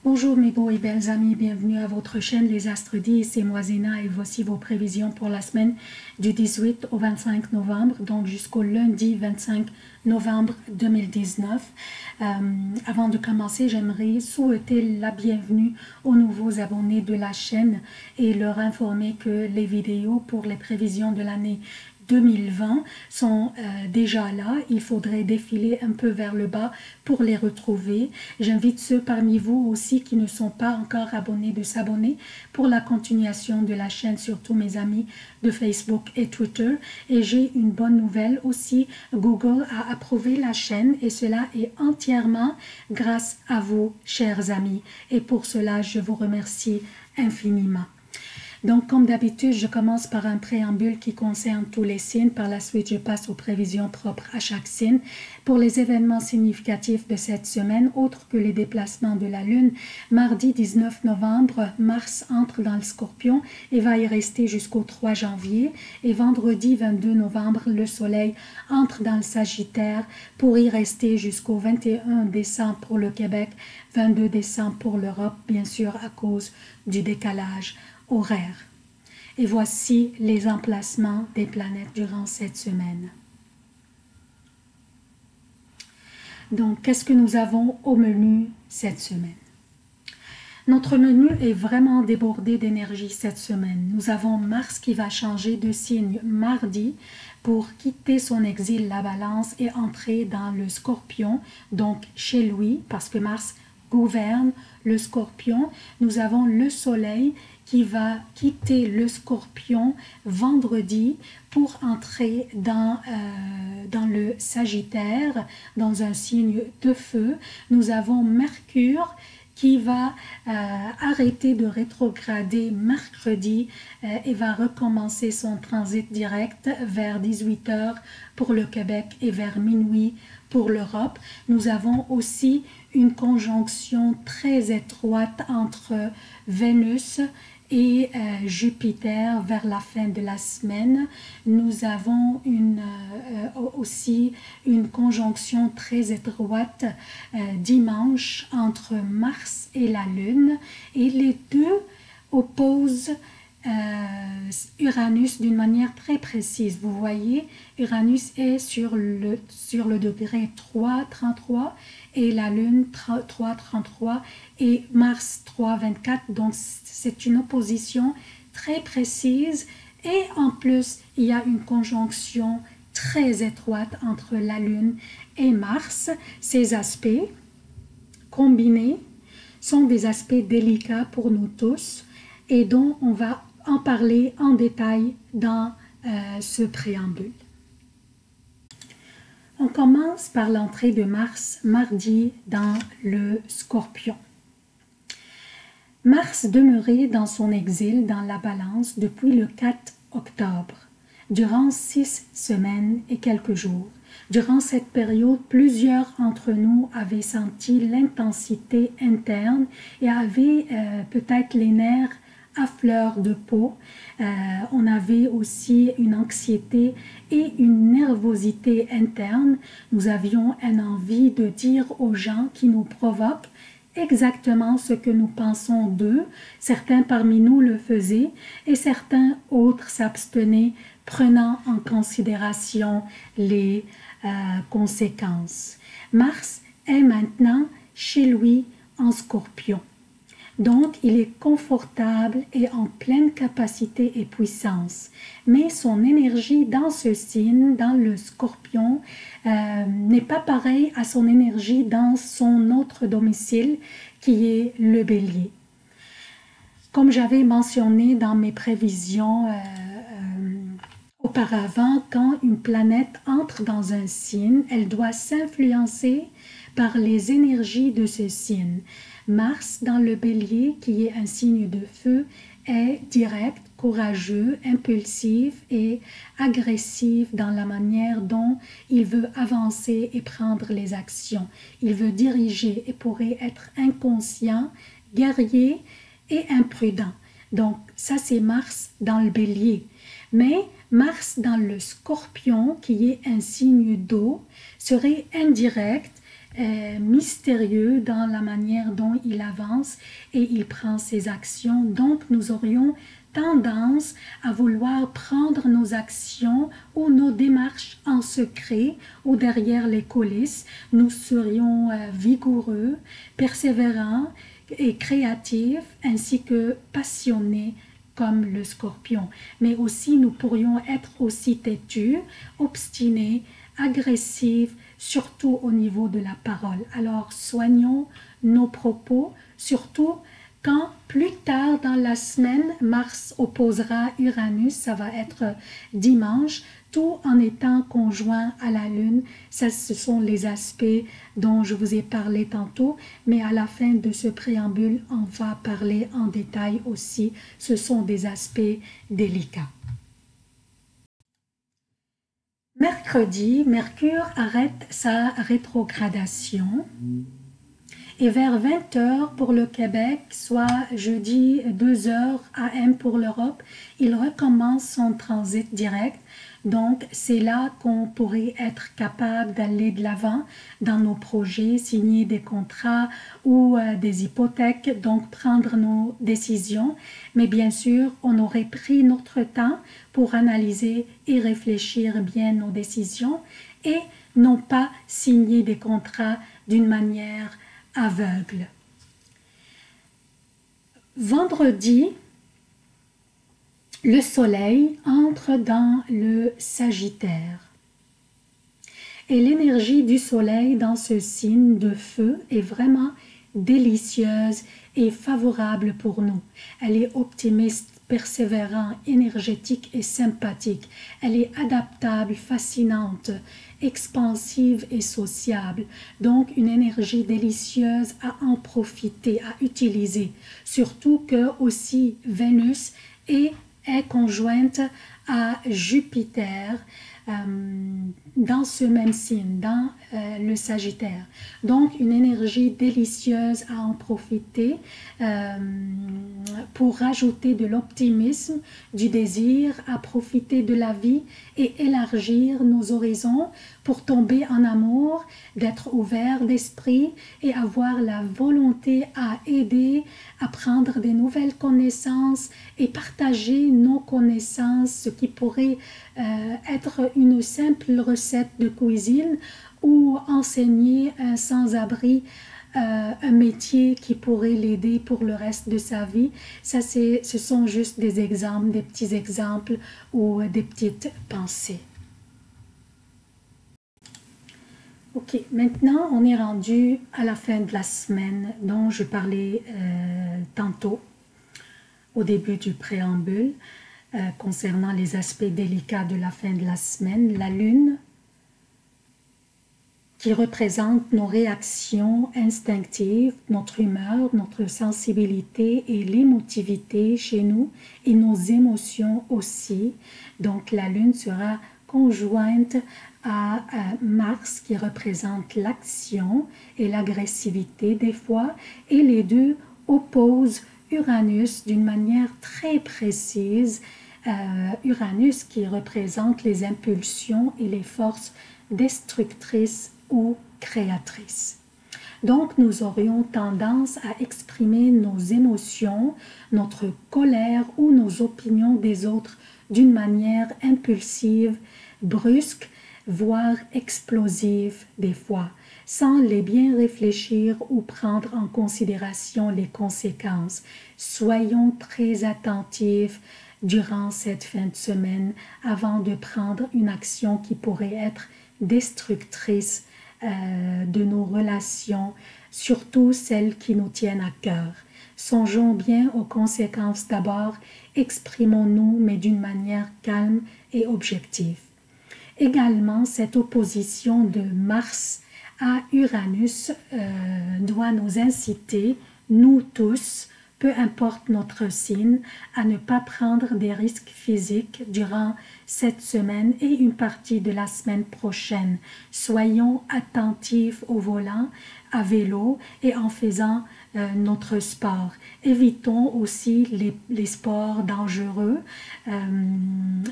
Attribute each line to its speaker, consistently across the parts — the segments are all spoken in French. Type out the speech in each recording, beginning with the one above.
Speaker 1: Bonjour mes beaux et belles amis, bienvenue à votre chaîne Les Astres 10, c'est moi Zéna et voici vos prévisions pour la semaine du 18 au 25 novembre, donc jusqu'au lundi 25 novembre 2019. Avant de commencer, j'aimerais souhaiter la bienvenue aux nouveaux abonnés de la chaîne et leur informer que les vidéos pour les prévisions de l'année 2020 sont déjà là. Il faudrait défiler un peu vers le bas pour les retrouver. J'invite ceux parmi vous aussi qui ne sont pas encore abonnés de s'abonner pour la continuation de la chaîne, surtout mes amis de Facebook et Twitter. Et j'ai une bonne nouvelle aussi, Google a approuvé la chaîne et cela est entièrement grâce à vous, chers amis. Et pour cela, je vous remercie infiniment. Donc, comme d'habitude, je commence par un préambule qui concerne tous les signes. Par la suite, je passe aux prévisions propres à chaque signe. Pour les événements significatifs de cette semaine, autres que les déplacements de la Lune, mardi 19 novembre, Mars entre dans le Scorpion et va y rester jusqu'au 3 janvier. Et vendredi 22 novembre, le Soleil entre dans le Sagittaire pour y rester jusqu'au 21 décembre pour le Québec, 22 décembre pour l'Europe, bien sûr à cause du décalage horaire. Et voici les emplacements des planètes durant cette semaine. Donc, qu'est-ce que nous avons au menu cette semaine? Notre menu est vraiment débordé d'énergie cette semaine. Nous avons Mars qui va changer de signe mardi pour quitter son exil, la Balance, et entrer dans le Scorpion, donc chez lui, parce que Mars gouverne le Scorpion. Nous avons le Soleil qui va quitter le Scorpion vendredi pour entrer dans le Sagittaire, dans un signe de feu. Nous avons Mercure qui va arrêter de rétrograder mercredi et va recommencer son transit direct vers 18 h pour le Québec et vers minuit pour l'Europe. Nous avons aussi une conjonction très étroite entre Vénus et Jupiter vers la fin de la semaine. Nous avons aussi une conjonction très étroite dimanche entre Mars et la Lune, et les deux opposent Uranus d'une manière très précise. Vous voyez, Uranus est sur le degré 3,33 et la Lune 3,33 et Mars 3,24. Donc c'est une opposition très précise et en plus il y a une conjonction très étroite entre la Lune et Mars. Ces aspects combinés sont des aspects délicats pour nous tous et dont on va en parler en détail dans ce préambule. On commence par l'entrée de Mars mardi dans le Scorpion. Mars demeurait dans son exil dans la Balance depuis le 4 octobre, durant 6 semaines et quelques jours. Durant cette période, plusieurs d'entre nous avaient senti l'intensité interne et avaient peut-être les nerfs à fleur de peau. On avait aussi une anxiété et une nervosité interne. Nous avions une envie de dire aux gens qui nous provoquent exactement ce que nous pensons d'eux. Certains parmi nous le faisaient et certains autres s'abstenaient, prenant en considération les conséquences. Mars est maintenant chez lui en Scorpion. Donc, il est confortable et en pleine capacité et puissance. Mais son énergie dans ce signe, dans le Scorpion, n'est pas pareille à son énergie dans son autre domicile, qui est le Bélier. Comme j'avais mentionné dans mes prévisions auparavant, quand une planète entre dans un signe, elle doit s'influencer par les énergies de ce signe. Mars dans le Bélier, qui est un signe de feu, est direct, courageux, impulsif et agressif dans la manière dont il veut avancer et prendre les actions. Il veut diriger et pourrait être inconscient, guerrier et imprudent. Donc ça c'est Mars dans le Bélier. Mais Mars dans le Scorpion, qui est un signe d'eau, serait indirect mystérieux dans la manière dont il avance et il prend ses actions. Donc nous aurions tendance à vouloir prendre nos actions ou nos démarches en secret ou derrière les coulisses. Nous serions vigoureux, persévérants et créatifs ainsi que passionnés comme le scorpion. Mais aussi nous pourrions être aussi têtus, obstinés, agressifs, surtout au niveau de la parole. Alors soignons nos propos, surtout quand plus tard dans la semaine, Mars opposera Uranus, ça va être dimanche, tout en étant conjoint à la Lune. Ça, ce sont les aspects dont je vous ai parlé tantôt, mais à la fin de ce préambule, on va parler en détail aussi. Ce sont des aspects délicats. Mercredi, Mercure arrête sa rétrogradation. Et vers 20 h pour le Québec, soit jeudi 2 h AM pour l'Europe, il recommence son transit direct. Donc, c'est là qu'on pourrait être capable d'aller de l'avant dans nos projets, signer des contrats ou des hypothèques, donc prendre nos décisions. Mais bien sûr, on aurait pris notre temps pour analyser et réfléchir bien nos décisions et non pas signer des contrats d'une manière aveugle. Vendredi, le soleil entre dans le Sagittaire. Et l'énergie du soleil dans ce signe de feu est vraiment délicieuse et favorable pour nous. Elle est optimiste, persévérante, énergétique et sympathique. Elle est adaptable, fascinante, expansive et sociable. Donc une énergie délicieuse à en profiter, à utiliser. Surtout que aussi Vénus est conjointe à Jupiter dans ce même signe, dans le Sagittaire. Donc une énergie délicieuse à en profiter pour rajouter de l'optimisme, du désir à profiter de la vie et élargir nos horizons pour tomber en amour, d'être ouvert d'esprit et avoir la volonté à aider, à prendre des nouvelles connaissances et partager nos connaissances, ce qui pourrait être une simple recette de cuisine ou enseigner un sans-abri un métier qui pourrait l'aider pour le reste de sa vie. Ça, ce sont juste des exemples, des petits exemples ou des petites pensées. Ok, maintenant on est rendu à la fin de la semaine dont je parlais tantôt au début du préambule concernant les aspects délicats de la fin de la semaine. La lune qui représente nos réactions instinctives, notre humeur, notre sensibilité et l'émotivité chez nous et nos émotions aussi. Donc la lune sera conjointe à Mars qui représente l'action et l'agressivité des fois, et les deux opposent Uranus d'une manière très précise. Uranus qui représente les impulsions et les forces destructrices ou créatrices. Donc nous aurions tendance à exprimer nos émotions, notre colère ou nos opinions des autres d'une manière impulsive, brusque, voire explosive des fois, sans les bien réfléchir ou prendre en considération les conséquences. Soyons très attentifs durant cette fin de semaine avant de prendre une action qui pourrait être destructrice de nos relations, surtout celles qui nous tiennent à cœur. Songeons bien aux conséquences d'abord, exprimons-nous mais d'une manière calme et objective. Également, cette opposition de Mars à Uranus doit nous inciter, nous tous, peu importe notre signe, à ne pas prendre des risques physiques durant cette semaine et une partie de la semaine prochaine. Soyons attentifs au volant, à vélo et en faisant notre sport. Évitons aussi les sports dangereux.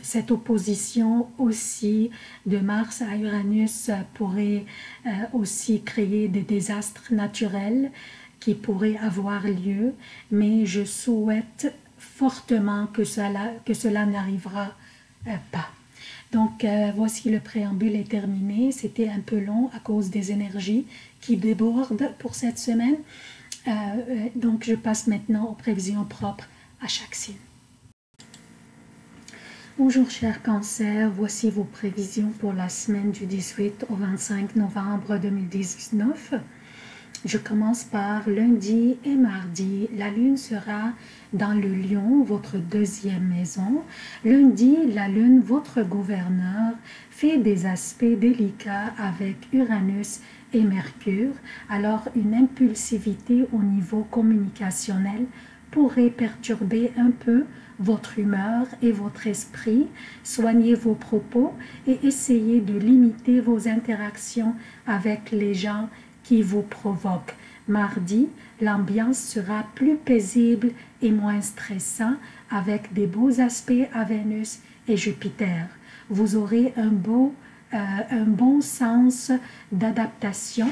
Speaker 1: Cette opposition aussi de Mars à Uranus pourrait aussi créer des désastres naturels qui pourraient avoir lieu, mais je souhaite fortement que cela n'arrivera pas. Donc, voici le préambule est terminé. C'était un peu long à cause des énergies qui débordent pour cette semaine. Donc, je passe maintenant aux prévisions propres à chaque signe. Bonjour chers cancers, voici vos prévisions pour la semaine du 18 au 25 novembre 2019. Je commence par lundi et mardi. La lune sera dans le lion, votre deuxième maison. Lundi, la lune, votre gouverneur, fait des aspects délicats avec Uranus et Mercure. Alors, une impulsivité au niveau communicationnel pourrait perturber un peu votre humeur et votre esprit. Soignez vos propos et essayez de limiter vos interactions avec les gens qui vous provoquent. Mardi, l'ambiance sera plus paisible et moins stressante avec des beaux aspects à Vénus et Jupiter. Vous aurez un bon sens d'adaptation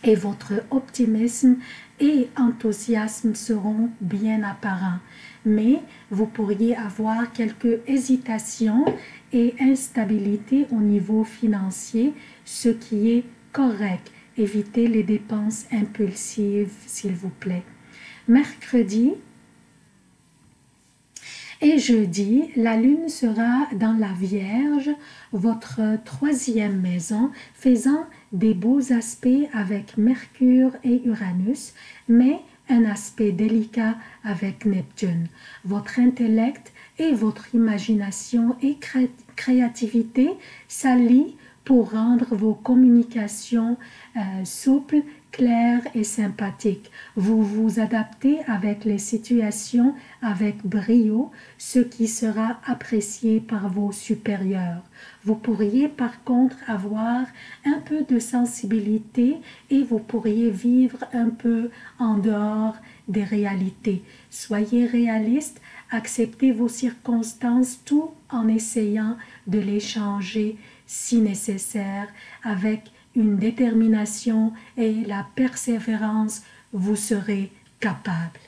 Speaker 1: et votre optimisme et enthousiasme seront bien apparents. Mais vous pourriez avoir quelques hésitations et instabilité au niveau financier, ce qui est correct. Évitez les dépenses impulsives, s'il vous plaît. Mercredi et jeudi, la lune sera dans la Vierge, votre troisième maison, faisant des beaux aspects avec Mercure et Uranus, mais un aspect délicat avec Neptune. Votre intellect et votre imagination et créativité s'allient pour rendre vos communications souples, claires et sympathiques. Vous vous adaptez avec les situations avec brio, ce qui sera apprécié par vos supérieurs. Vous pourriez par contre avoir un peu de sensibilité et vous pourriez vivre un peu en dehors des réalités. Soyez réaliste, acceptez vos circonstances tout en essayant de les changer si nécessaire. Avec une détermination et la persévérance, vous serez capable.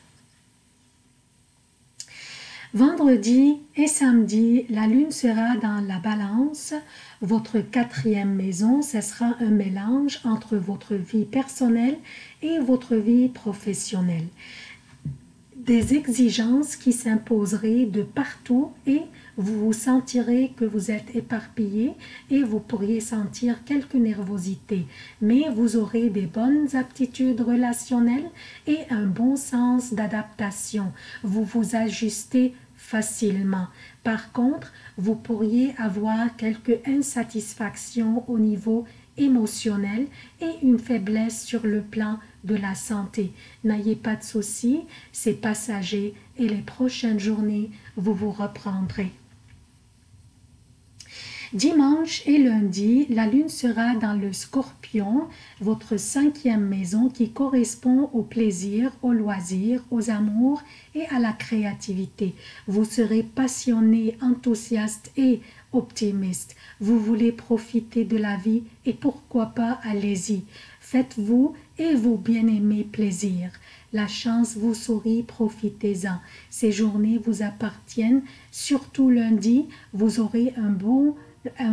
Speaker 1: Vendredi et samedi, la lune sera dans la balance. Votre quatrième maison, ce sera un mélange entre votre vie personnelle et votre vie professionnelle. Des exigences qui s'imposeraient de partout et vous vous sentirez que vous êtes éparpillé et vous pourriez sentir quelques nervosités. Mais vous aurez des bonnes aptitudes relationnelles et un bon sens d'adaptation. Vous vous ajustez facilement. Par contre, vous pourriez avoir quelques insatisfactions au niveau émotionnel et une faiblesse sur le plan de la santé. N'ayez pas de soucis, c'est passager et les prochaines journées, vous vous reprendrez. Dimanche et lundi, la lune sera dans le Scorpion, votre cinquième maison qui correspond au plaisir, au loisir, aux amours et à la créativité. Vous serez passionné, enthousiaste et optimiste. Vous voulez profiter de la vie et pourquoi pas allez-y. Faites-vous et vos bien-aimés plaisir. La chance vous sourit, profitez-en. Ces journées vous appartiennent. Surtout lundi, vous aurez un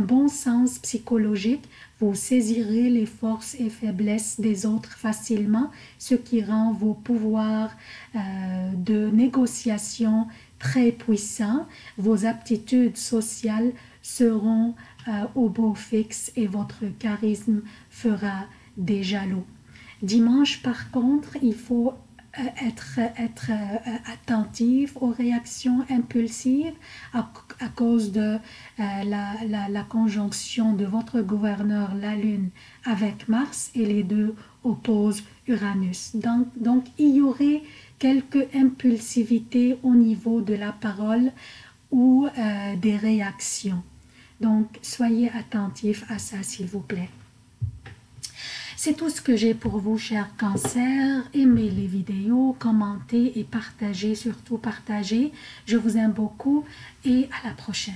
Speaker 1: bon sens psychologique. Vous saisirez les forces et faiblesses des autres facilement, ce qui rend vos pouvoirs de négociation très puissants. Vos aptitudes sociales seront au beau fixe et votre charisme fera des jaloux. Dimanche, par contre, il faut être attentif aux réactions impulsives à cause de la conjonction de votre gouverneur, la Lune, avec Mars et les deux opposent Uranus. Donc il y aurait quelques impulsivités au niveau de la parole ou des réactions. Donc soyez attentifs à ça, s'il vous plaît. C'est tout ce que j'ai pour vous, chers cancers. Aimez les vidéos, commentez et partagez, surtout partagez. Je vous aime beaucoup et à la prochaine.